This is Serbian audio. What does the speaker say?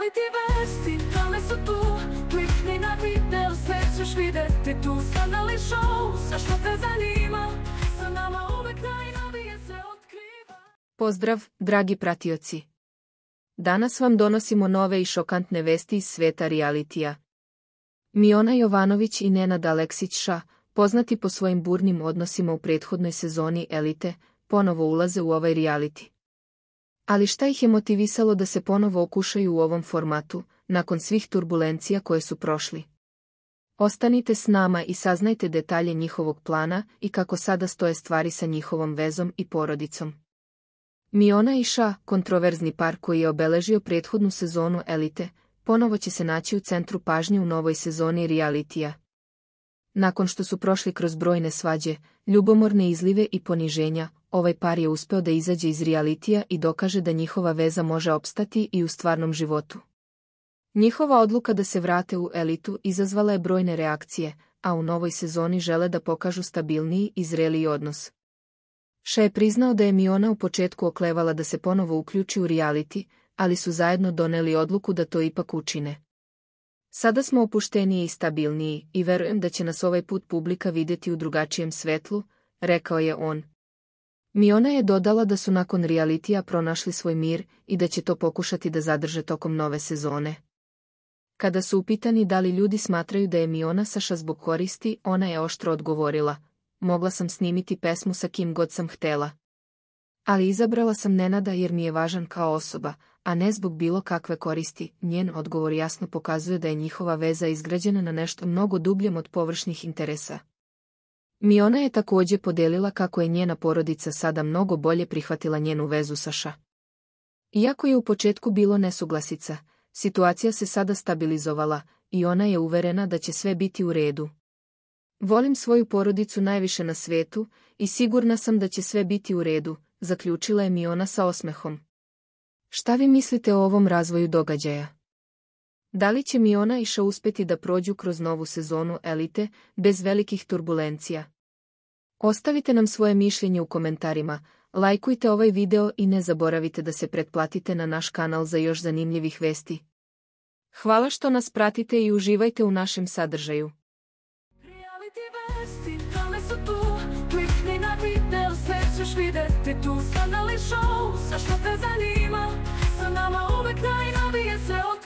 Reality vesti, dale su tu. Klikni na video, sve ćeš vidjeti tu. Skandalni show, sve što te zanima. Sa nama uvek najnovije se otkriva. Pozdrav, dragi pratioci. Danas vam donosimo nove i šokantne vesti iz sveta realitija. Miona Jovanović i Nenad Aleksić, poznati po svojim burnim odnosima u prethodnoj sezoni Elite, ponovo ulaze u ovaj reality. Ali šta ih je motivisalo da se ponovo okušaju u ovom formatu, nakon svih turbulencija koje su prošli? Ostanite s nama i saznajte detalje njihovog plana i kako sada stoje stvari sa njihovom vezom i porodicom. Miona i kontroverzni par koji je obeležio prethodnu sezonu Elite, ponovo će se naći u centru pažnje u novoj sezoni realitija. Nakon što su prošli kroz brojne svađe, ljubomorne izlive i poniženja, ovaj par je uspeo da izađe iz realitija i dokaže da njihova veza može opstati i u stvarnom životu. Njihova odluka da se vrate u Elitu izazvala je brojne reakcije, a u novoj sezoni žele da pokažu stabilniji i zreliji odnos. Je priznao da je Miona u početku oklevala da se ponovo uključi u reality, ali su zajedno doneli odluku da to ipak učine. Sada smo opušteniji i stabilniji i verujem da će nas ovaj put publika vidjeti u drugačijem svetlu, rekao je on. Miona je dodala da su nakon realitija pronašli svoj mir i da će to pokušati da zadrže tokom nove sezone. Kada su upitani da li ljudi smatraju da je Miona Saša zbog koristi, ona je oštro odgovorila: mogla sam snimiti pesmu sa kim god sam htela. Ali izabrala sam Nenada jer mi je važan kao osoba, a ne zbog bilo kakve koristi. Njen odgovor jasno pokazuje da je njihova veza izgrađena na nešto mnogo dubljem od površnih interesa. Miona je također podelila kako je njena porodica sada mnogo bolje prihvatila njenu vezu sa. Iako je u početku bilo nesuglasica, situacija se sada stabilizovala i ona je uverena da će sve biti u redu. Volim svoju porodicu najviše na svetu i sigurna sam da će sve biti u redu, zaključila je Miona sa osmehom. Šta vi mislite o ovom razvoju događaja? Da li će Miona i uspjeti da prođu kroz novu sezonu Elite bez velikih turbulencija? Ostavite nam svoje mišljenje u komentarima, lajkujte ovaj video i ne zaboravite da se pretplatite na naš kanal za još zanimljivih vesti. Hvala što nas pratite i uživajte u našem sadržaju. Reality vesti, dale su tu. Klikni na video, sve ćeš vidjeti tu. Skandalni show, sve što te zanima. Sa nama uvek najnovije se otkriva.